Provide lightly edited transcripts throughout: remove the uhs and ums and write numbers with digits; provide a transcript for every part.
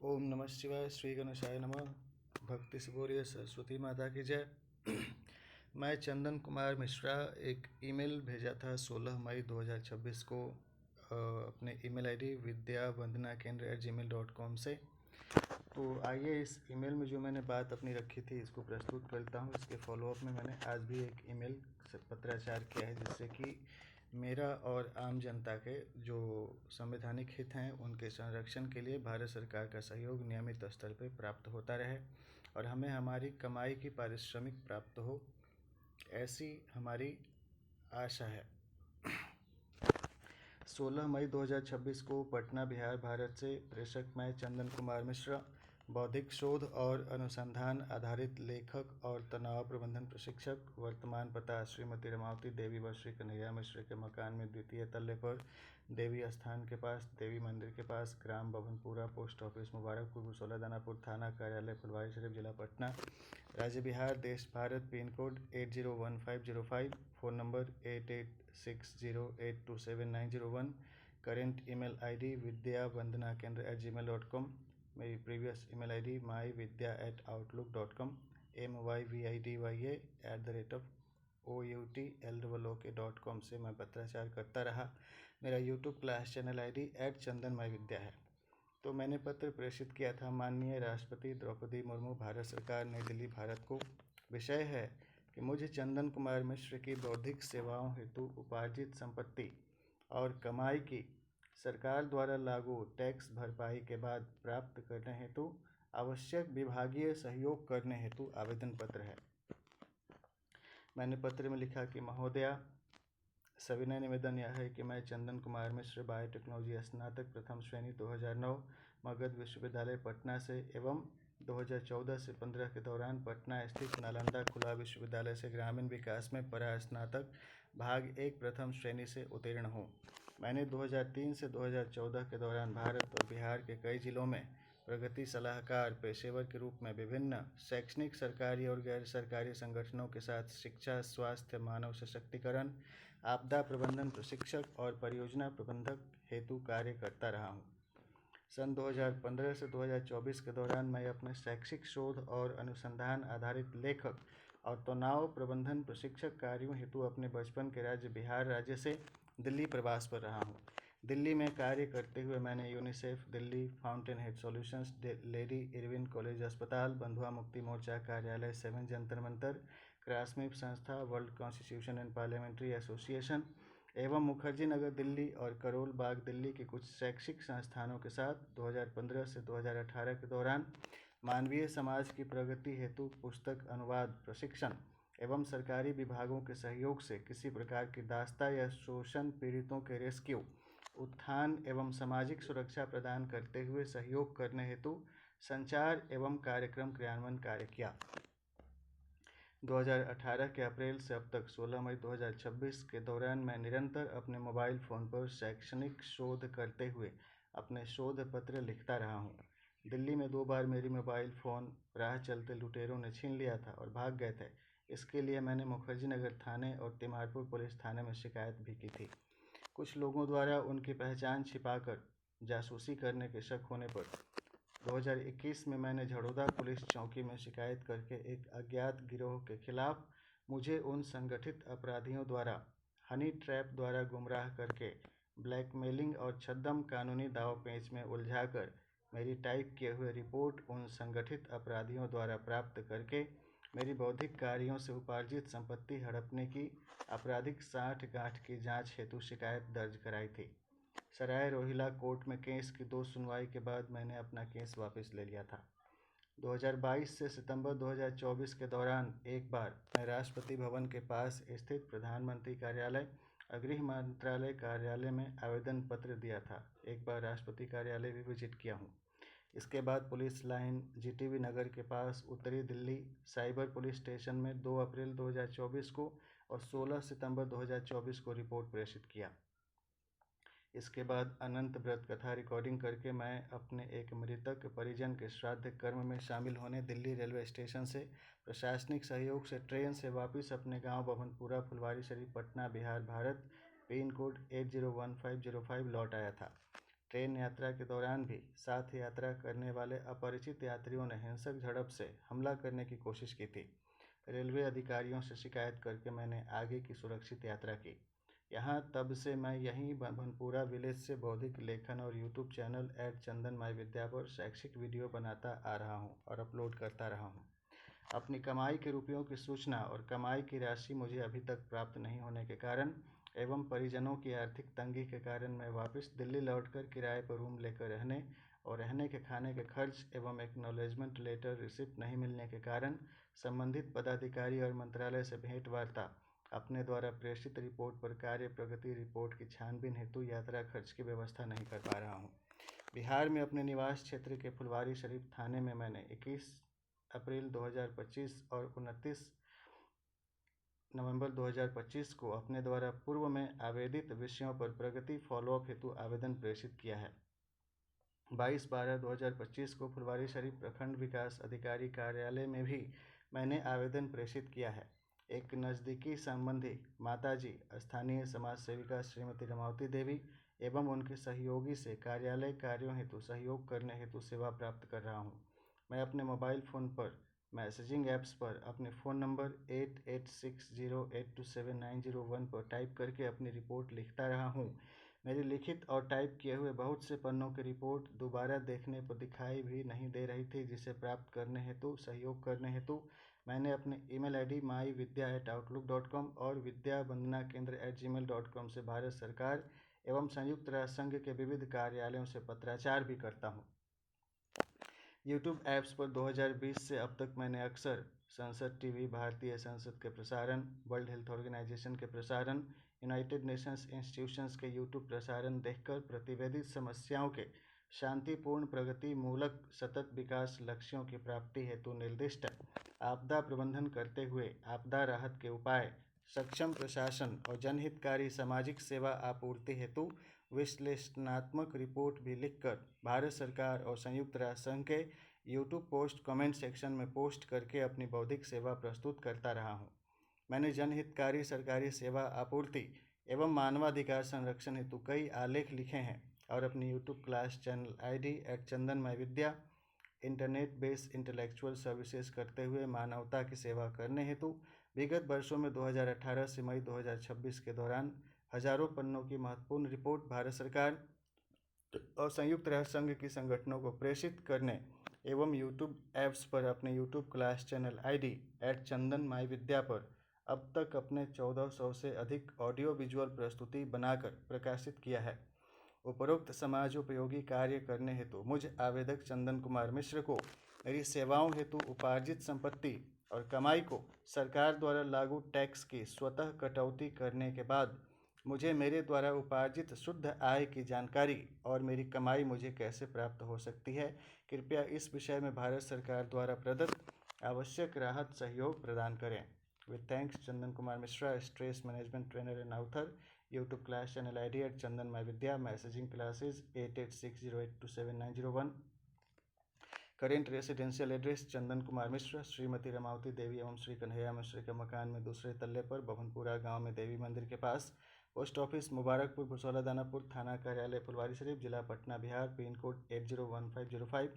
ओम नमः शिवाय। श्री गणेशाय नमः। भक्ति से बोलिए सरस्वती माता की जय। मैं चंदन कुमार मिश्रा एक ईमेल भेजा था 16 मई 2026 को अपने ईमेल आईडी vidyavandanakendra@gmail.com से। तो आइए इस ईमेल में जो मैंने बात अपनी रखी थी इसको प्रस्तुत करता हूँ। इसके फॉलोअप में मैंने आज भी एक ईमेल से पत्राचार किया है, जिससे कि मेरा और आम जनता के जो संवैधानिक हित हैं उनके संरक्षण के लिए भारत सरकार का सहयोग नियमित स्तर पर प्राप्त होता रहे और हमें हमारी कमाई की पारिश्रमिक प्राप्त हो, ऐसी हमारी आशा है। 16 मई 2026 को पटना, बिहार, भारत से प्रेषक मैं चंदन कुमार मिश्रा, बौद्धिक शोध और अनुसंधान आधारित लेखक और तनाव प्रबंधन प्रशिक्षक। वर्तमान पता श्रीमती रमावती देवी व श्री कन्हैया मिश्र के मकान में द्वितीय तल्ले पर, देवी स्थान के पास, देवी मंदिर के पास, ग्राम भवनपुरा, पोस्ट ऑफिस मुबारकपुर, बुसौला दानापुर, थाना कार्यालय फुलवारी शरीफ, जिला पटना, राज्य बिहार, देश Bharat, pin code 801505, phone number 8860827901। Current email ID vidyavandanakendra@gmail.com। मेरी previous email ID myvidya@outlook.com, myvidya@outlook.com से मैं पत्राचार करता रहा। मेरा YouTube class channel ID @chandanmyvidya है। तो मैंने पत्र प्रेषित किया था माननीय राष्ट्रपति द्रौपदी मुर्मू, भारत सरकार, नई दिल्ली, भारत को। विषय है कि मुझे चंदन कुमार मिश्र की बौद्धिक सेवाओं हेतु उपार्जित संपत्ति और कमाई की सरकार द्वारा लागू टैक्स भरपाई के बाद प्राप्त करने हेतु आवश्यक विभागीय सहयोग करने हेतु आवेदन पत्र है। मैंने पत्र में लिखा कि महोदया, सविनय निवेदन यह है कि मैं चंदन कुमार मिश्र, बायोटेक्नोलॉजी स्नातक प्रथम श्रेणी 2009, मगध विश्वविद्यालय पटना से एवं 2014 से 15 के दौरान पटना स्थित नालंदा खुला विश्वविद्यालय से ग्रामीण विकास में परास्नातक भाग 1 प्रथम श्रेणी से उत्तीर्ण हूँ। मैंने 2003 से 2014 के दौरान भारत और बिहार के कई जिलों में प्रगति सलाहकार पेशेवर के रूप में विभिन्न शैक्षणिक, सरकारी और गैर सरकारी संगठनों के साथ शिक्षा, स्वास्थ्य, मानव सशक्तिकरण, आपदा प्रबंधन प्रशिक्षक और परियोजना प्रबंधक हेतु कार्य करता रहा हूँ। सन 2015 से 2024 के दौरान मैं अपने शैक्षिक शोध और अनुसंधान आधारित लेखक और तनाव प्रबंधन प्रशिक्षक कार्यों हेतु अपने बचपन के राज्य बिहार राज्य से दिल्ली प्रवास पर रहा हूँ। दिल्ली में कार्य करते हुए मैंने UNICEF Delhi, fountain head solutions, lady Irwin college अस्पताल, बंधुआ मुक्ति मोर्चा कार्यालय, 7 जंतर मंतर, क्रासमिप संस्था, world constitution and parliamentary association एवं मुखर्जी नगर दिल्ली और करोल बाग दिल्ली के कुछ शैक्षिक संस्थानों के साथ 2015 से 2018 के दौरान मानवीय समाज की प्रगति हेतु पुस्तक अनुवाद प्रशिक्षण एवं सरकारी विभागों के सहयोग से किसी प्रकार की दास्ता या शोषण पीड़ितों के रेस्क्यू, उत्थान एवं सामाजिक सुरक्षा प्रदान करते हुए सहयोग करने हेतु संचार एवं कार्यक्रम क्रियान्वयन कार्य किया। 2018 के अप्रैल से अब तक 16 मई 2026 के दौरान मैं निरंतर अपने मोबाइल फ़ोन पर शैक्षणिक शोध करते हुए अपने शोध पत्र लिखता रहा हूँ। दिल्ली में 2 बार मेरी मोबाइल फ़ोन राह चलते लुटेरों ने छीन लिया था और भाग गए थे। इसके लिए मैंने मुखर्जी नगर थाने और तिमारपुर पुलिस थाने में शिकायत भी की थी। कुछ लोगों द्वारा उनकी पहचान छिपाकर जासूसी करने के शक होने पर 2021 में मैंने झड़ोदा पुलिस चौकी में शिकायत करके एक अज्ञात गिरोह के खिलाफ मुझे उन संगठित अपराधियों द्वारा हनी ट्रैप द्वारा गुमराह करके ब्लैकमेलिंग और छद्म कानूनी दाव पेच में उलझाकर मेरी टाइप किए हुए रिपोर्ट उन संगठित अपराधियों द्वारा प्राप्त करके मेरी बौद्धिक कार्यों से उपार्जित संपत्ति हड़पने की आपराधिक साठगांठ की जांच हेतु शिकायत दर्ज कराई थी। सराय रोहिला कोर्ट में केस की 2 सुनवाई के बाद मैंने अपना केस वापस ले लिया था। 2022 से सितंबर 2024 के दौरान एक बार मैं राष्ट्रपति भवन के पास स्थित प्रधानमंत्री कार्यालय और गृह मंत्रालय कार्यालय में आवेदन पत्र दिया था। एक बार राष्ट्रपति कार्यालय भी विजिट किया हूँ। इसके बाद पुलिस लाइन, जीटीबी नगर के पास, उत्तरी दिल्ली साइबर पुलिस स्टेशन में 2 अप्रैल 2024 को और 16 सितंबर 2024 को रिपोर्ट प्रेषित किया। इसके बाद अनंत व्रत कथा रिकॉर्डिंग करके मैं अपने एक मृतक परिजन के श्राद्ध कर्म में शामिल होने दिल्ली रेलवे स्टेशन से प्रशासनिक सहयोग से ट्रेन से वापस अपने गांव भवनपुरा, फुलवारी शरीफ, पटना, बिहार, भारत, पिन कोड 801505 लौट आया था। ट्रेन यात्रा के दौरान भी साथ यात्रा करने वाले अपरिचित यात्रियों ने हिंसक झड़प से हमला करने की कोशिश की थी। रेलवे अधिकारियों से शिकायत करके मैंने आगे की सुरक्षित यात्रा की। यहाँ तब से मैं यहीं बनपुरा विलेज से बौद्धिक लेखन और यूट्यूब चैनल @चंदन माई विद्या पर शैक्षिक वीडियो बनाता आ रहा हूँ और अपलोड करता रहा हूँ। अपनी कमाई के रुपयों की सूचना और कमाई की राशि मुझे अभी तक प्राप्त नहीं होने के कारण एवं परिजनों की आर्थिक तंगी के कारण मैं वापस दिल्ली लौटकर किराए पर रूम लेकर रहने और रहने के खाने के खर्च एवं एक्नॉलेजमेंट लेटर रिसिप्ट नहीं मिलने के कारण संबंधित पदाधिकारी और मंत्रालय से भेंट वार्ता अपने द्वारा प्रेषित रिपोर्ट पर कार्य प्रगति रिपोर्ट की छानबीन हेतु यात्रा खर्च की व्यवस्था नहीं कर पा रहा हूँ। बिहार में अपने निवास क्षेत्र के फुलवारी शरीफ थाने में मैंने 21 अप्रैल 2025 और 29 नवंबर 2025 को अपने द्वारा पूर्व में आवेदित विषयों पर प्रगति फॉलोअप हेतु आवेदन प्रेषित किया है। 22/12/2025 को फुलवारी शरीफ प्रखंड विकास अधिकारी कार्यालय में भी मैंने आवेदन प्रेषित किया है। एक नज़दीकी संबंधी माताजी स्थानीय समाज सेविका श्रीमती रमावती देवी एवं उनके सहयोगी से कार्यालय कार्यों हेतु सहयोग करने हेतु सेवा प्राप्त कर रहा हूँ। मैं अपने मोबाइल फ़ोन पर मैसेजिंग ऐप्स पर अपने फ़ोन नंबर 8860827901 पर टाइप करके अपनी रिपोर्ट लिखता रहा हूँ। मेरी लिखित और टाइप किए हुए बहुत से पन्नों की रिपोर्ट दोबारा देखने पर दिखाई भी नहीं दे रही थी, जिसे प्राप्त करने हेतु सहयोग करने हेतु मैंने अपने ईमेल आईडी myvidya@outlook.com और vidyavandanakendra@gmail.com से भारत सरकार एवं संयुक्त राष्ट्र संघ के विविध कार्यालयों से पत्राचार भी करता हूँ। यूट्यूब ऐप्स पर 2020 से अब तक मैंने अक्सर संसद टीवी, भारतीय संसद के प्रसारण, वर्ल्ड हेल्थ ऑर्गेनाइजेशन के प्रसारण, यूनाइटेड नेशंस इंस्टीट्यूशंस के यूट्यूब प्रसारण देखकर प्रतिवेदित समस्याओं के शांतिपूर्ण प्रगति मूलक सतत विकास लक्ष्यों की प्राप्ति हेतु निर्दिष्ट आपदा प्रबंधन करते हुए आपदा राहत के उपाय, सक्षम प्रशासन और जनहितकारी सामाजिक सेवा आपूर्ति हेतु विश्लेषणात्मक रिपोर्ट भी लिखकर भारत सरकार और संयुक्त राष्ट्र संघ के यूट्यूब पोस्ट कमेंट सेक्शन में पोस्ट करके अपनी बौद्धिक सेवा प्रस्तुत करता रहा हूँ। मैंने जनहितकारी सरकारी सेवा आपूर्ति एवं मानवाधिकार संरक्षण हेतु कई आलेख लिखे हैं और अपनी YouTube class channel ID @chandan_my_vidya internet based intellectual services करते हुए मानवता की सेवा करने हेतु विगत वर्षों में 2018 से मई 2026 के दौरान हजारों पन्नों की महत्वपूर्ण रिपोर्ट भारत सरकार और संयुक्त राष्ट्र संघ की संगठनों को प्रेषित करने एवं यूट्यूब ऐप्स पर अपने YouTube class channel ID @chandan_my_vidya पर अब तक अपने 1400 से अधिक ऑडियो विजुअल प्रस्तुति बनाकर प्रकाशित किया है। उपरोक्त समाज उपयोगी कार्य करने हेतु मुझ आवेदक चंदन कुमार मिश्र को मेरी सेवाओं हेतु उपार्जित संपत्ति और कमाई को सरकार द्वारा लागू टैक्स की स्वतः कटौती करने के बाद मुझे मेरे द्वारा उपार्जित शुद्ध आय की जानकारी और मेरी कमाई मुझे कैसे प्राप्त हो सकती है, कृपया इस विषय में भारत सरकार द्वारा प्रदत्त आवश्यक राहत सहयोग प्रदान करें। With thanks, Chandan Kumar Mishra, stress management trainer and author. YouTube class channel ID @chandan_my_vidya, messaging classes 8860827901। Current residential address Chandan Kumar Mishra, Shrimati Ramavati Devi एवं श्री कन्हैया मिश्र के मकान में दूसरे तल्ले पर, बभनपुरा गांव में देवी मंदिर के पास। पोस्ट ऑफिस मुबारकपुर, भुसौला दानापुर, थाना कार्यालय फुलवारी शरीफ, जिला पटना बिहार, पिन कोड 801505।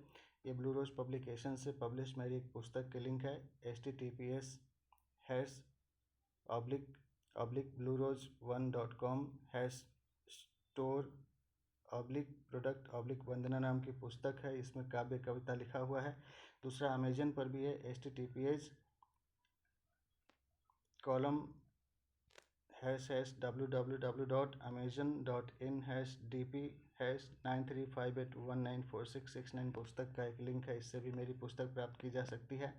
ये ब्लू रोज पब्लिकेशन से पब्लिश मेरी एक पुस्तक के लिंक है। https://bluerose1.com/store/product/वंदना नाम की पुस्तक है। इसमें काव्य कविता लिखा हुआ है। दूसरा अमेजन पर भी है। https://www.amazon.in/dp/9358194669 पुस्तक का एक लिंक है, इससे भी मेरी पुस्तक प्राप्त की जा सकती है।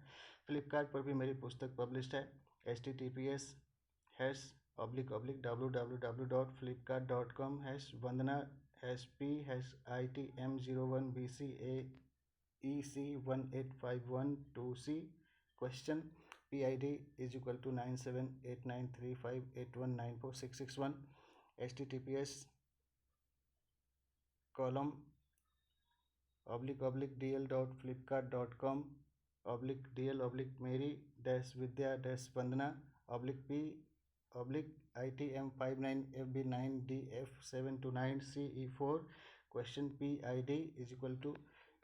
फ्लिपकार्ट पर भी मेरी पुस्तक पब्लिश्ड है। https://www.flipkart.com/wandana_sp-itm01bcaec18512c question PID = 97893581946661 https://dl.flipkart.com/dl/mary-vidya-vandana/p/itm59fb9df729ce4 Question PID is equal to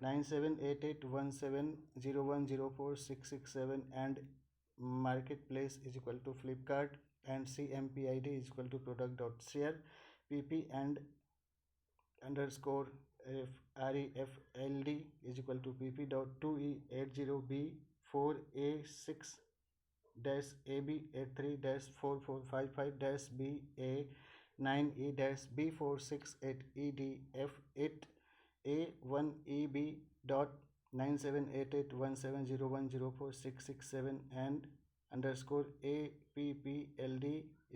97881701046667 and marketplace is equal to Flipkart and CMPID is equal to product.share PP and underscore REFLD is equal to PP.2E80B4A6 dash AB83-4455 dash BA9E dash B468EDF8 A1EB dot 97881701046667 and underscore APPLD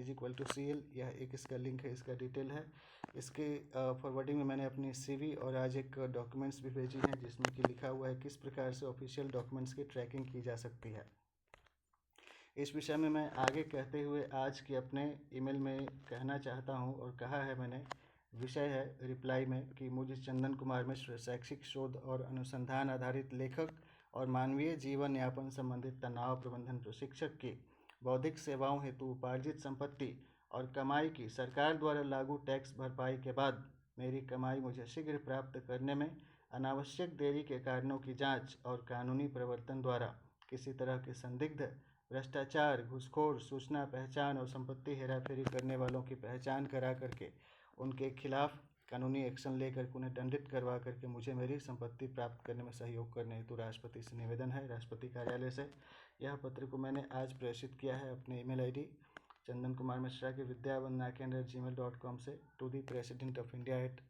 is equal to CL। यह एक इसका link है, इसका detail है। इसके forwarding में मैंने अपनी CV और आज एक डॉक्यूमेंट्स भी भेजी हैं जिसमें कि लिखा हुआ है किस प्रकार से ऑफिशियल डॉक्यूमेंट्स की ट्रैकिंग की जा सकती है। इस विषय में मैं आगे कहते हुए आज की अपने ईमेल में कहना चाहता हूं और कहा है मैंने। विषय है रिप्लाई में कि मुझे चंदन कुमार मिश्र शैक्षिक शोध और अनुसंधान आधारित लेखक और मानवीय जीवन यापन संबंधित तनाव प्रबंधन प्रशिक्षक की बौद्धिक सेवाओं हेतु उपार्जित संपत्ति और कमाई की सरकार द्वारा लागू टैक्स भरपाई के बाद मेरी कमाई मुझे शीघ्र प्राप्त करने में अनावश्यक देरी के कारणों की जांच और कानूनी प्रवर्तन द्वारा किसी तरह के संदिग्ध भ्रष्टाचार, घूसखोर, सूचना पहचान और संपत्ति हेराफेरी करने वालों की पहचान करा करके उनके खिलाफ कानूनी एक्शन लेकर उन्हें दंडित करवा करके मुझे मेरी संपत्ति प्राप्त करने में सहयोग करने हेतु राष्ट्रपति से निवेदन है, राष्ट्रपति कार्यालय से। यह पत्र को मैंने आज प्रेषित किया है अपने ईमेल ID चंदन कुमार मिश्रा के vidyavandnaken@gmail.com से to the president of India at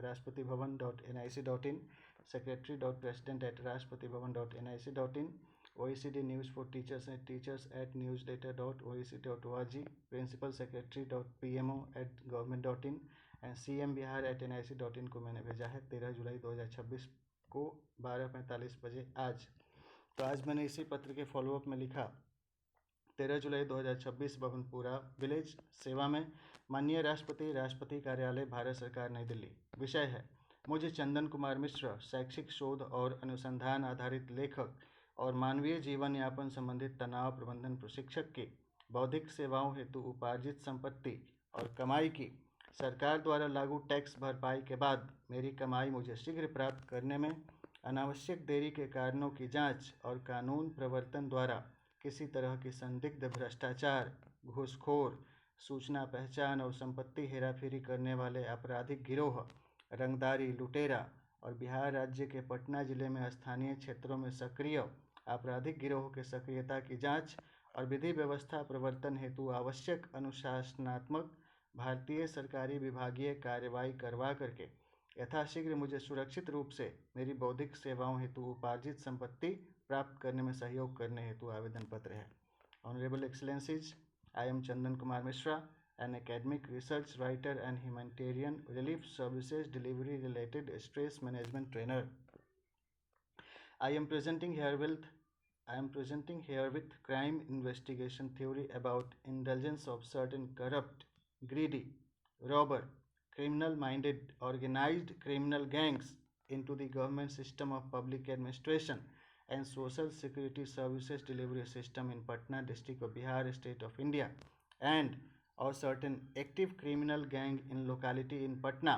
rashtrapatibhavan.nic.in, secretary.president@rashtrapatibhavan.nic.in, OECD News for Teachers and teachers@newsletter.oec.org, principal secretary.pmo@government.in and cmbihar@nic.in को मैंने भेजा है 13 जुलाई 2026 को 12:45 बजे आज। तो आज मैंने इसी पत्र के फॉलोअप में लिखा 13 जुलाई 2026 भवनपुरा विलेज सेवा में माननीय राष्ट्रपति, राष्ट्रपति कार्यालय, भारत सरकार, नई दिल्ली। विषय है मुझे चंदन कुमार मिश्र शैक्षिक शोध और अनुसंधान आधारित लेखक और मानवीय जीवन यापन संबंधित तनाव प्रबंधन प्रशिक्षक की बौद्धिक सेवाओं हेतु उपार्जित संपत्ति और कमाई की सरकार द्वारा लागू टैक्स भरपाई के बाद मेरी कमाई मुझे शीघ्र प्राप्त करने में अनावश्यक देरी के कारणों की जांच और कानून प्रवर्तन द्वारा किसी तरह की संदिग्ध भ्रष्टाचार, घूसखोर, सूचना पहचान और संपत्ति हेराफेरी करने वाले आपराधिक गिरोह, रंगदारी, लुटेरा और बिहार राज्य के पटना जिले में स्थानीय क्षेत्रों में सक्रिय आपराधिक गिरोह के सक्रियता की जांच और विधि व्यवस्था प्रवर्तन हेतु आवश्यक अनुशासनात्मक भारतीय सरकारी विभागीय कार्रवाई करवा करके यथाशीघ्र मुझे सुरक्षित रूप से मेरी बौद्धिक सेवाओं हेतु उपार्जित संपत्ति प्राप्त करने में सहयोग करने हेतु आवेदन पत्र है। Honourable excellencies, I am Chandan Kumar Mishra, an academic research writer and humanitarian relief services delivery related stress management trainer. I am presenting here with crime investigation theory about indulgence of certain corrupt, greedy, robber, criminal-minded, organized criminal gangs into the government system of public administration and social security services delivery system in Patna district of Bihar, state of India, and or certain active criminal gang in locality in Patna.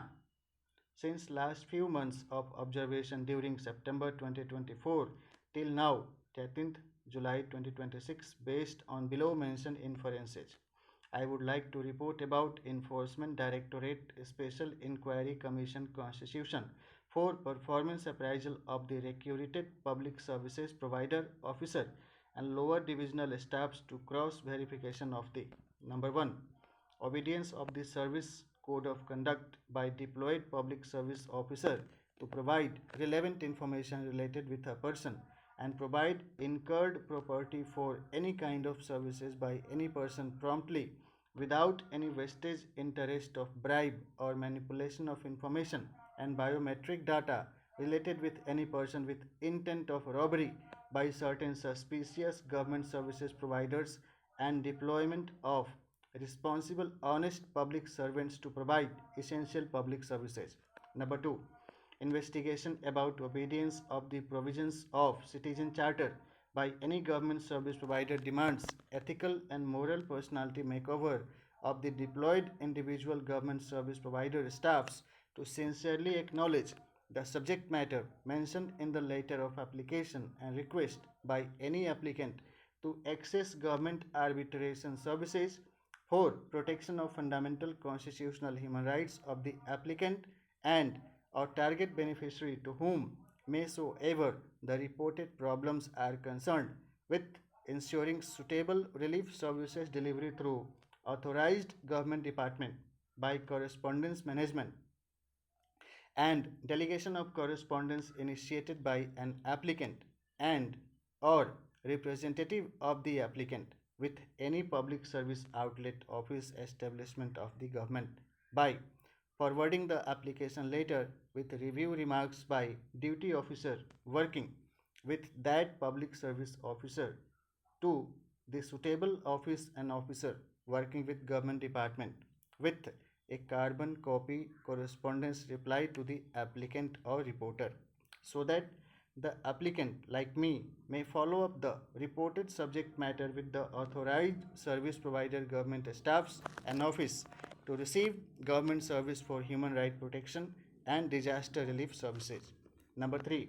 Since last few months of observation during September 2024 till now, 13th July 2026, based on below mentioned inferences, I would like to report about Enforcement Directorate Special Inquiry Commission Constitution for performance appraisal of the recruited public services provider officer and lower divisional staffs to cross verification of the number 1. Obedience of the service code of conduct by deployed public service officer to provide relevant information related with a person and provide incurred property for any kind of services by any person promptly without any vestige interest of bribe or manipulation of information and biometric data related with any person with intent of robbery by certain suspicious government services providers and deployment of responsible honest public servants to provide essential public services. Number 2, investigation about obedience of the provisions of citizen charter by any government service provider demands ethical and moral personality makeover of the deployed individual government service provider staffs to sincerely acknowledge the subject matter mentioned in the letter of application and request by any applicant to access government arbitration services for protection of fundamental constitutional human rights of the applicant and or target beneficiary to whom may soever the reported problems are concerned, with ensuring suitable relief services delivery through authorized government department by correspondence management and delegation of correspondence initiated by an applicant and or representative of the applicant with any public service outlet office establishment of the government by forwarding the application letter with review remarks by duty officer working with that public service officer to the suitable office and officer working with government department with a carbon copy correspondence reply to the applicant or reporter so that the applicant like me may follow up the reported subject matter with the authorized service provider government staffs and office to receive government service for human right protection and disaster relief services. Number 3,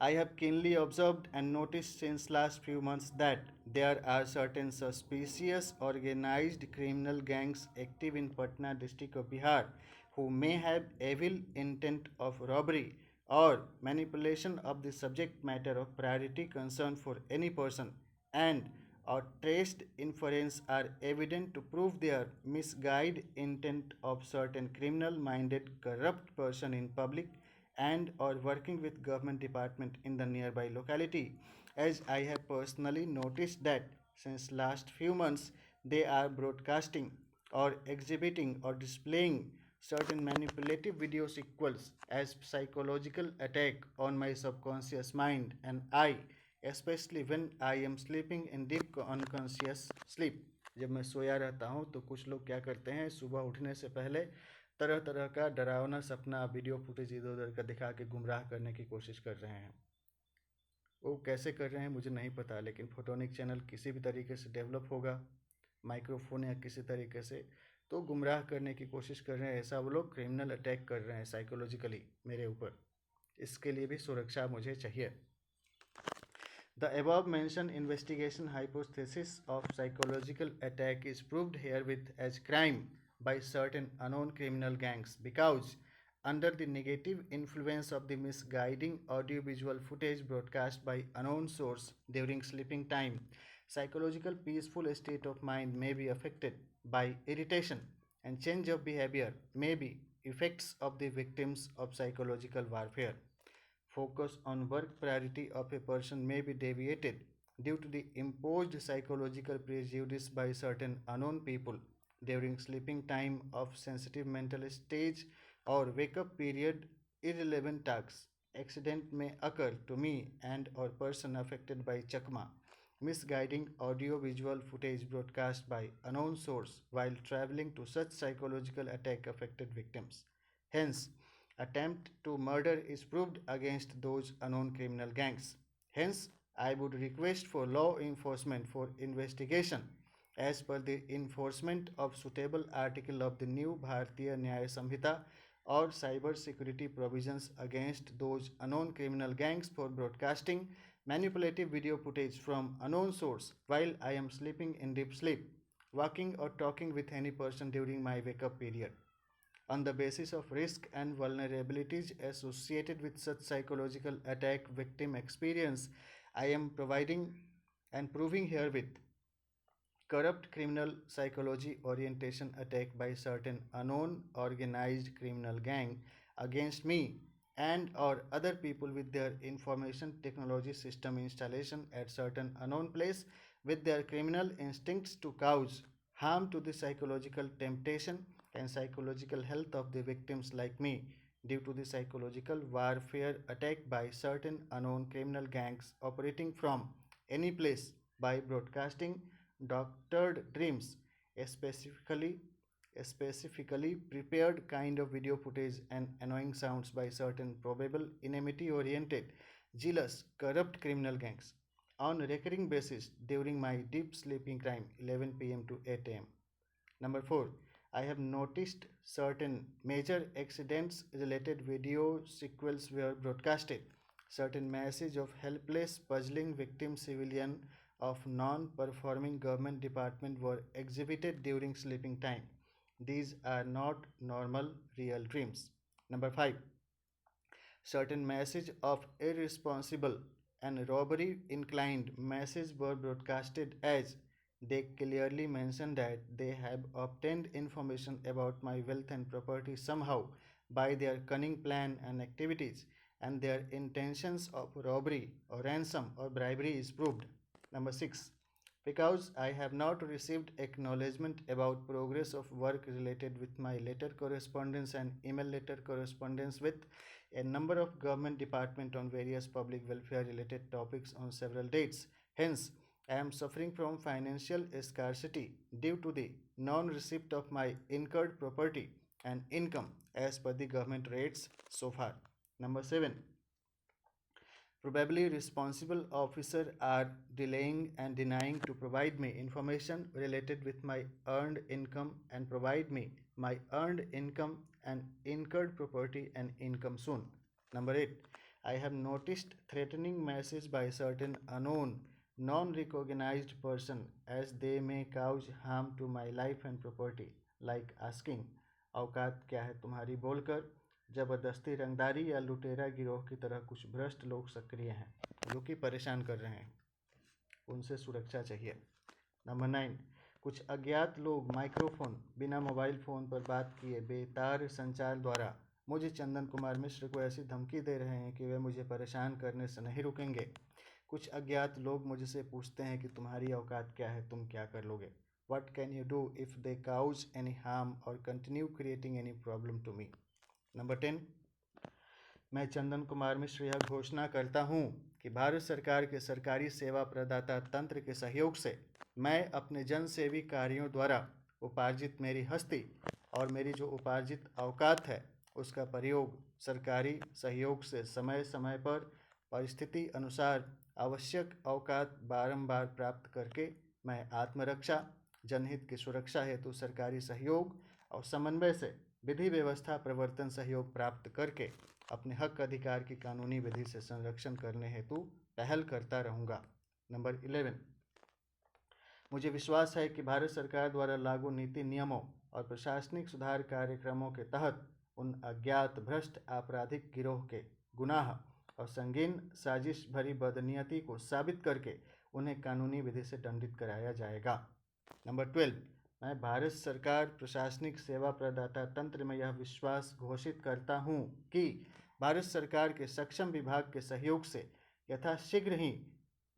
I have keenly observed and noticed since last few months that there are certain suspicious organized criminal gangs active in Patna district of Bihar who may have evil intent of robbery or manipulation of the subject matter of priority concern for any person and or traced inference are evident to prove their misguided intent of certain criminal minded corrupt person in public and or working with government department in the nearby locality, as I have personally noticed that since last few months they are broadcasting or exhibiting or displaying certain manipulative video sequels as psychological attack on my subconscious mind and I, especially when I am sleeping in deep unconscious sleep. जब मैं सोया रहता हूँ तो कुछ लोग क्या करते हैं, सुबह उठने से पहले तरह तरह का डरावना सपना वीडियो फुटेज इधर उधर का दिखा के गुमराह करने की कोशिश कर रहे हैं। वो कैसे कर रहे हैं मुझे नहीं पता, लेकिन फोटोनिक चैनल किसी भी तरीके से डेवलप होगा, माइक्रोफोन या किसी तरीके से, तो गुमराह करने की कोशिश कर रहे हैं। ऐसा वो लोग क्रिमिनल अटैक कर रहे हैं साइकोलॉजिकली मेरे ऊपर। इसके लिए भी सुरक्षा मुझे चाहिए। The above mentioned investigation hypothesis of psychological attack is proved herewith as crime by certain unknown criminal gangs because under the negative influence of the misguiding audiovisual footage broadcast by unknown source during sleeping time, psychological peaceful state of mind may be affected by irritation and change of behavior may be effects of the victims of psychological warfare. Focus on work priority of a person may be deviated due to the imposed psychological prejudice by certain unknown people during sleeping time of sensitive mental stage or wake up period. Irrelevant tasks accident may occur to me and or person affected by chakma misguiding audio visual footage broadcast by unknown source while traveling to such psychological attack affected victims. Hence, attempt to murder is proved against those unknown criminal gangs. Hence, I would request for law enforcement for investigation as per the enforcement of suitable article of the new Bharatiya Nyaya Samhita or cyber security provisions against those unknown criminal gangs for broadcasting manipulative video footage from unknown source while I am sleeping in deep sleep, walking or talking with any person during my wake up period on the basis of risk and vulnerabilities associated with such psychological attack victim experience. I am providing and proving herewith corrupt criminal psychology orientation attack by certain unknown organized criminal gang against me and or other people with their information technology system installation at certain unknown place with their criminal instincts to cause harm to the psychological temptation and psychological health of the victims like me due to the psychological warfare attack by certain unknown criminal gangs operating from any place by broadcasting doctored dreams, specifically specifically prepared kind of video footage and annoying sounds by certain probable enmity oriented, jealous, corrupt criminal gangs on a recurring basis during my deep sleeping time 11 p.m. to 8 a.m. Number 4. I have noticed certain major accidents related video sequels were broadcasted. Certain message of helpless, puzzling victim civilian of non-performing government department were exhibited during sleeping time. These are not normal real dreams. Number 5. Certain message of irresponsible and robbery inclined messages were broadcasted as they clearly mention that they have obtained information about my wealth and property somehow by their cunning plan and activities, and their intentions of robbery or ransom or bribery is proved. Number 6. Because I have not received acknowledgement about progress of work related with my letter correspondence and email letter correspondence with a number of government departments on various public welfare related topics on several dates. Hence, I am suffering from financial scarcity due to the non receipt of my incurred property and income as per the government rates so far. Number 7. Probably responsible officers are delaying and denying to provide me information related with my earned income and provide me my earned income and incurred property and income soon. Number 8. I have noticed threatening messages by certain unknown, non-recognized person as they may cause harm to my life and property, like asking, औकात क्या है तुम्हारी बोलकर जबरदस्ती रंगदारी या लुटेरा गिरोह की तरह कुछ भ्रष्ट लोग सक्रिय हैं जो कि परेशान कर रहे हैं, उनसे सुरक्षा चाहिए। नंबर 9. कुछ अज्ञात लोग माइक्रोफोन बिना मोबाइल फ़ोन पर बात किए बेतार संचार द्वारा मुझे चंदन कुमार मिश्र को ऐसी धमकी दे रहे हैं कि वे मुझे परेशान करने से नहीं रुकेंगे। कुछ अज्ञात लोग मुझसे पूछते हैं कि तुम्हारी औकात क्या है, तुम क्या कर लोगे। What can you do if they cause any harm or continue creating any problem to me? Number 10. मैं चंदन कुमार मिश्र यह घोषणा करता हूँ कि भारत सरकार के सरकारी सेवा प्रदाता तंत्र के सहयोग से मैं अपने जनसेवी कार्यों द्वारा उपार्जित मेरी हस्ती और मेरी जो उपार्जित औकात है उसका प्रयोग सरकारी सहयोग से समय समय पर परिस्थिति अनुसार आवश्यक औकात बारंबार प्राप्त करके मैं आत्मरक्षा, जनहित की सुरक्षा हेतु सरकारी सहयोग और समन्वय से विधि व्यवस्था प्रवर्तन सहयोग प्राप्त करके अपने हक अधिकार की कानूनी विधि से संरक्षण करने हेतु पहल करता रहूँगा। नंबर 11. मुझे विश्वास है कि भारत सरकार द्वारा लागू नीति नियमों और प्रशासनिक सुधार कार्यक्रमों के तहत उन अज्ञात भ्रष्ट आपराधिक गिरोह के गुनाह और संगीन साजिश भरी बदनीयती को साबित करके उन्हें कानूनी विधि से दंडित कराया जाएगा। नंबर 12. मैं भारत सरकार प्रशासनिक सेवा प्रदाता तंत्र में यह विश्वास घोषित करता हूँ कि भारत सरकार के सक्षम विभाग के सहयोग से यथाशीघ्र ही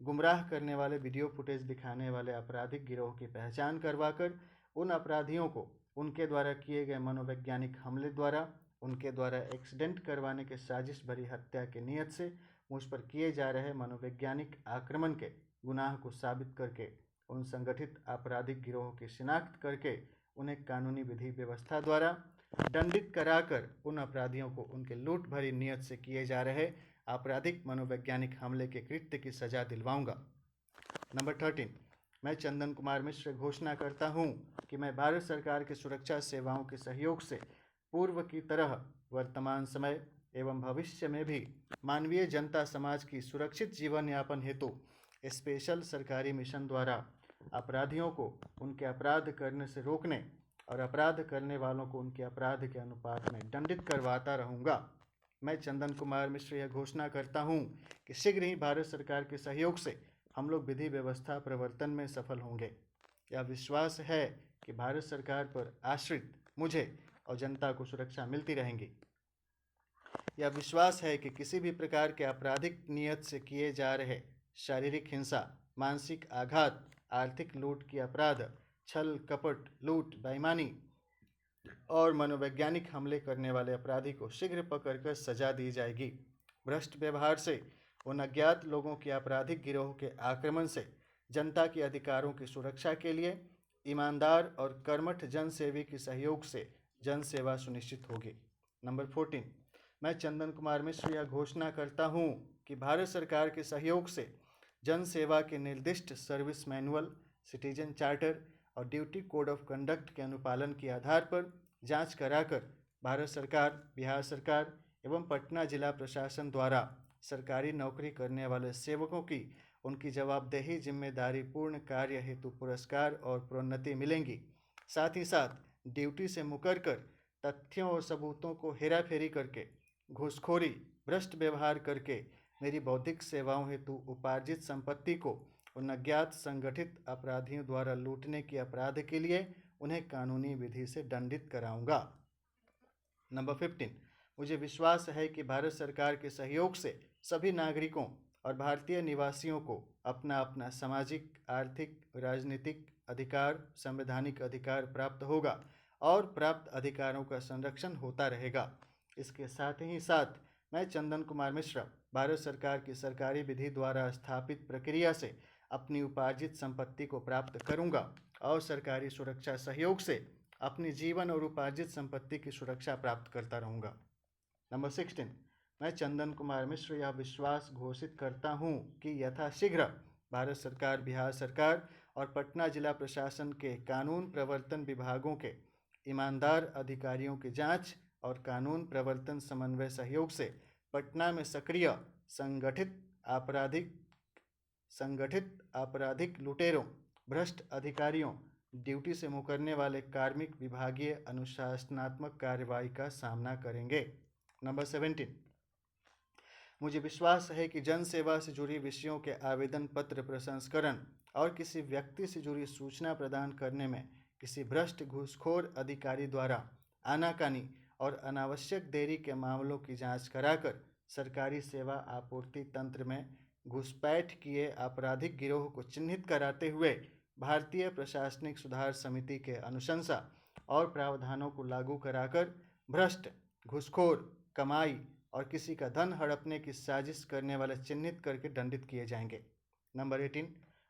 गुमराह करने वाले वीडियो फुटेज दिखाने वाले आपराधिक गिरोह की पहचान करवाकर उन अपराधियों को उनके द्वारा किए गए मनोवैज्ञानिक हमले द्वारा उनके द्वारा एक्सीडेंट करवाने के साजिश भरी हत्या की नीयत से मुझ पर किए जा रहे मनोवैज्ञानिक आक्रमण के गुनाह को साबित करके उन संगठित आपराधिक गिरोह की शिनाख्त करके उन्हें कानूनी विधि व्यवस्था द्वारा दंडित कराकर उन अपराधियों को उनके लूट भरी नीयत से किए जा रहे आपराधिक मनोवैज्ञानिक हमले के कृत्य की सजा दिलवाऊंगा। नंबर 13. मैं चंदन कुमार मिश्र घोषणा करता हूं कि मैं भारत सरकार के सुरक्षा सेवाओं के सहयोग से पूर्व की तरह वर्तमान समय एवं भविष्य में भी मानवीय जनता समाज की सुरक्षित जीवन यापन हेतु स्पेशल सरकारी मिशन द्वारा अपराधियों को उनके अपराध करने से रोकने और अपराध करने वालों को उनके अपराध के अनुपात में दंडित करवाता रहूँगा। मैं चंदन कुमार मिश्र यह घोषणा करता हूँ कि शीघ्र ही भारत सरकार के सहयोग से हम लोग विधि व्यवस्था प्रवर्तन में सफल होंगे। यह विश्वास है कि भारत सरकार पर आश्रित मुझे और जनता को सुरक्षा मिलती रहेंगी। यह विश्वास है कि किसी भी प्रकार के आपराधिक नियत से किए जा रहे शारीरिक हिंसा, मानसिक आघात, आर्थिक लूट की अपराध, छल कपट, लूट, बेईमानी और मनोवैज्ञानिक हमले करने वाले अपराधी को शीघ्र पकड़कर सजा दी जाएगी। भ्रष्ट व्यवहार से उन अज्ञात लोगों के आपराधिक गिरोह के आक्रमण से जनता के अधिकारों की सुरक्षा के लिए ईमानदार और कर्मठ जनसेवी के सहयोग से जन सेवा सुनिश्चित होगी। नंबर 14. मैं चंदन कुमार मिश्र यह घोषणा करता हूँ कि भारत सरकार के सहयोग से जन सेवा के निर्दिष्ट सर्विस मैनुअल, सिटीजन चार्टर और ड्यूटी कोड ऑफ कंडक्ट के अनुपालन के आधार पर जांच कराकर भारत सरकार, बिहार सरकार एवं पटना जिला प्रशासन द्वारा सरकारी नौकरी करने वाले सेवकों की उनकी जवाबदेही, जिम्मेदारी पूर्ण कार्य हेतु पुरस्कार और प्रोन्नति मिलेंगी। साथ ही साथ ड्यूटी से मुकर कर तथ्यों और सबूतों को हेराफेरी करके, घूसखोरी, भ्रष्ट व्यवहार करके मेरी बौद्धिक सेवाओं हेतु उपार्जित संपत्ति को उन अज्ञात संगठित अपराधियों द्वारा लूटने के अपराध के लिए उन्हें कानूनी विधि से दंडित कराऊंगा। नंबर 15, मुझे विश्वास है कि भारत सरकार के सहयोग से सभी नागरिकों और भारतीय निवासियों को अपना अपना सामाजिक, आर्थिक, राजनीतिक अधिकार, संवैधानिक अधिकार प्राप्त होगा और प्राप्त अधिकारों का संरक्षण होता रहेगा। इसके साथ ही साथ मैं चंदन कुमार मिश्रा भारत सरकार की सरकारी विधि द्वारा स्थापित प्रक्रिया से अपनी उपार्जित संपत्ति को प्राप्त करूंगा और सरकारी सुरक्षा सहयोग से अपनी जीवन और उपार्जित संपत्ति की सुरक्षा प्राप्त करता रहूंगा। नंबर 16, मैं चंदन कुमार मिश्र यह विश्वास घोषित करता हूं कि यथाशीघ्र भारत सरकार, बिहार सरकार और पटना जिला प्रशासन के कानून प्रवर्तन विभागों के ईमानदार अधिकारियों की जांच और कानून प्रवर्तन समन्वय सहयोग से पटना में सक्रिय संगठित आपराधिक लुटेरों, भ्रष्ट अधिकारियों, ड्यूटी से मुकरने वाले कार्मिक विभागीय अनुशासनात्मक कार्रवाई का सामना करेंगे। नंबर 17, मुझे विश्वास है कि जन सेवा से जुड़ी विषयों के आवेदन पत्र प्रसंस्करण और किसी व्यक्ति से जुड़ी सूचना प्रदान करने में किसी भ्रष्ट घूसखोर अधिकारी द्वारा आनाकानी और अनावश्यक देरी के मामलों की जांच कराकर सरकारी सेवा आपूर्ति तंत्र में घुसपैठ किए आपराधिक गिरोह को चिन्हित कराते हुए भारतीय प्रशासनिक सुधार समिति के अनुशंसा और प्रावधानों को लागू कराकर भ्रष्ट, घूसखोर, कमाई और किसी का धन हड़पने की साजिश करने वाले चिन्हित करके दंडित किए जाएंगे। नंबर 18,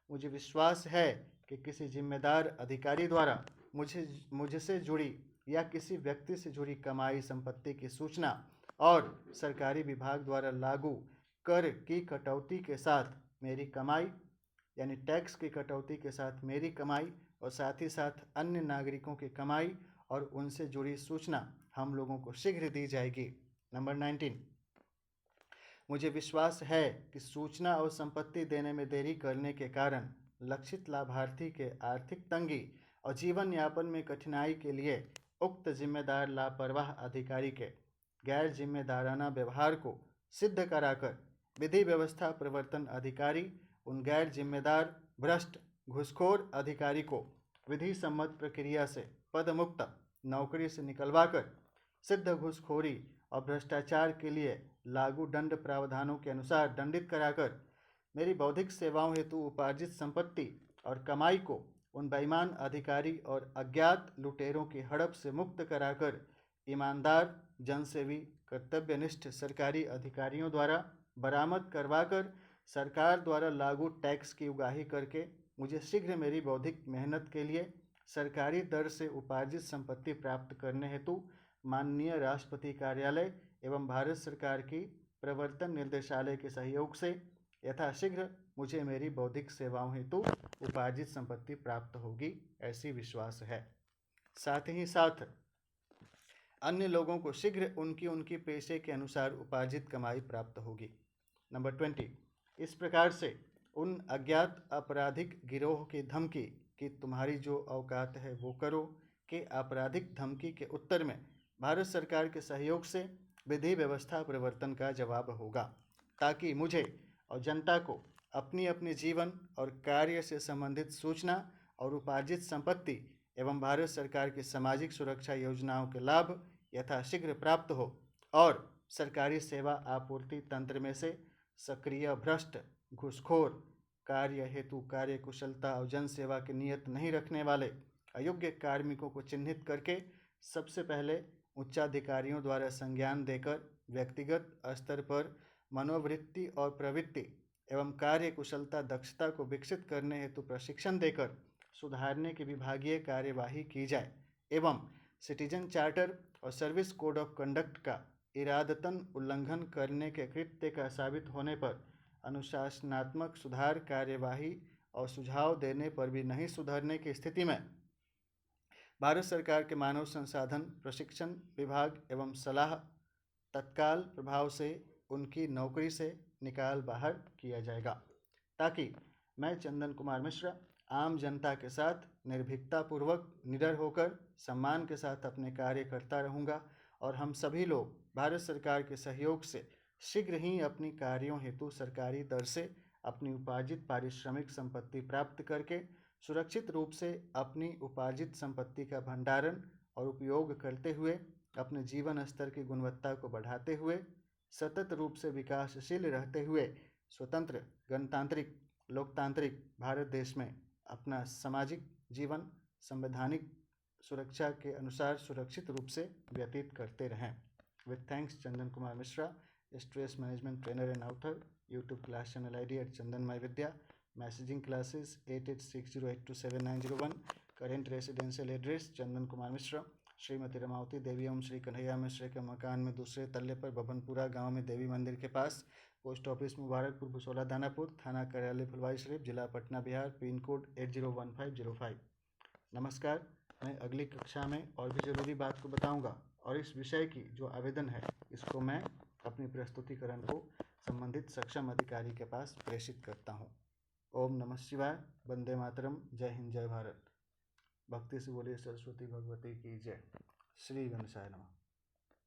मुझे विश्वास है कि किसी जिम्मेदार अधिकारी द्वारा मुझसे जुड़ी या किसी व्यक्ति से जुड़ी कमाई, संपत्ति की सूचना और सरकारी विभाग द्वारा लागू कर की कटौती के साथ मेरी कमाई, यानी टैक्स की कटौती के साथ मेरी कमाई और साथ ही साथ अन्य नागरिकों की कमाई और उनसे जुड़ी सूचना हम लोगों को शीघ्र दी जाएगी। नंबर 19, मुझे विश्वास है कि सूचना और संपत्ति देने में देरी करने के कारण लक्षित लाभार्थी के आर्थिक तंगी और जीवन यापन में कठिनाई के लिए उक्त जिम्मेदार लापरवाह अधिकारी के गैर जिम्मेदाराना व्यवहार को सिद्ध कराकर विधि व्यवस्था प्रवर्तन अधिकारी उन गैर जिम्मेदार, भ्रष्ट, घूसखोर अधिकारी को विधि सम्मत प्रक्रिया से पदमुक्त नौकरी से निकलवाकर सिद्ध घूसखोरी और भ्रष्टाचार के लिए लागू दंड प्रावधानों के अनुसार दंडित कराकर मेरी बौद्धिक सेवाओं हेतु उपार्जित संपत्ति और कमाई को उन बेईमान अधिकारी और अज्ञात लुटेरों की हड़प से मुक्त कराकर ईमानदार, जनसेवी, कर्तव्यनिष्ठ सरकारी अधिकारियों द्वारा बरामद करवाकर सरकार द्वारा लागू टैक्स की उगाही करके मुझे शीघ्र मेरी बौद्धिक मेहनत के लिए सरकारी दर से उपार्जित संपत्ति प्राप्त करने हेतु माननीय राष्ट्रपति कार्यालय एवं भारत सरकार की प्रवर्तन निर्देशालय के सहयोग से यथाशीघ्र मुझे मेरी बौद्धिक सेवाओं हेतु उपार्जित संपत्ति प्राप्त होगी, ऐसी विश्वास है। साथ ही साथ अन्य लोगों को शीघ्र उनकी पेशे के अनुसार उपार्जित कमाई प्राप्त होगी। नंबर 20, इस प्रकार से उन अज्ञात आपराधिक गिरोह की धमकी कि तुम्हारी जो औकात है वो करो के आपराधिक धमकी के उत्तर में भारत सरकार के सहयोग से विधि व्यवस्था प्रवर्तन का जवाब होगा, ताकि मुझे और जनता को अपनी अपनी जीवन और कार्य से संबंधित सूचना और उपार्जित संपत्ति एवं भारत सरकार की सामाजिक सुरक्षा योजनाओं के लाभ यथाशीघ्र प्राप्त हो और सरकारी सेवा आपूर्ति तंत्र में से सक्रिय, भ्रष्ट, घूसखोर, कार्य हेतु कार्य कुशलता और जन सेवा की नीयत नहीं रखने वाले अयोग्य कार्मिकों को चिन्हित करके सबसे पहले उच्चाधिकारियों द्वारा संज्ञान देकर व्यक्तिगत स्तर पर मनोवृत्ति और प्रवृत्ति एवं कार्य कुशलता दक्षता को विकसित करने हेतु प्रशिक्षण देकर सुधारने की विभागीय कार्यवाही की जाए एवं सिटीजन चार्टर और सर्विस कोड ऑफ कंडक्ट का इरादतन उल्लंघन करने के कृत्य का साबित होने पर अनुशासनात्मक सुधार कार्यवाही और सुझाव देने पर भी नहीं सुधरने की स्थिति में भारत सरकार के मानव संसाधन प्रशिक्षण विभाग एवं सलाह तत्काल प्रभाव से उनकी नौकरी से निकाल बाहर किया जाएगा, ताकि मैं चंदन कुमार मिश्रा आम जनता के साथ निर्भीकतापूर्वक निडर होकर सम्मान के साथ अपने कार्य करता रहूँगा और हम सभी लोग भारत सरकार के सहयोग से शीघ्र ही अपनी कार्यों हेतु सरकारी दर से अपनी उपार्जित पारिश्रमिक संपत्ति प्राप्त करके सुरक्षित रूप से अपनी उपार्जित संपत्ति का भंडारण और उपयोग करते हुए अपने जीवन स्तर की गुणवत्ता को बढ़ाते हुए सतत रूप से विकासशील रहते हुए स्वतंत्र गणतांत्रिक लोकतांत्रिक भारत देश में अपना सामाजिक जीवन संवैधानिक सुरक्षा के अनुसार सुरक्षित रूप से व्यतीत करते रहें। With thanks, Chandan Kumar Mishra, stress management trainer and author, YouTube class channel ID @chandanmyvidya, messaging classes 8860827901, current residential address Chandan Kumar Mishra, Shrimati Ramavati Devi एवं श्री कन्हैया मिश्रा के मकान में दूसरे तल्ले पर बबनपुरा गांव में देवी मंदिर के पास, पोस्ट ऑफिस मुबारकपुर भुसौला दानापुर, थाना कार्यालय फुलवारी शरीफ, जिला पटना बिहार, पिन कोड 801505। नमस्कार। मैं अगली कक्षा में और भी ज़रूरी बात को बताऊंगा और इस विषय की जो आवेदन है इसको मैं अपनी प्रस्तुतिकरण को संबंधित सक्षम अधिकारी के पास प्रेषित करता हूं। ओम नमः शिवाय, वंदे मातरम, जय हिंद जय भारत। भक्ति से बोलिए सरस्वती भगवती की जय। श्री गणेशाय नमः।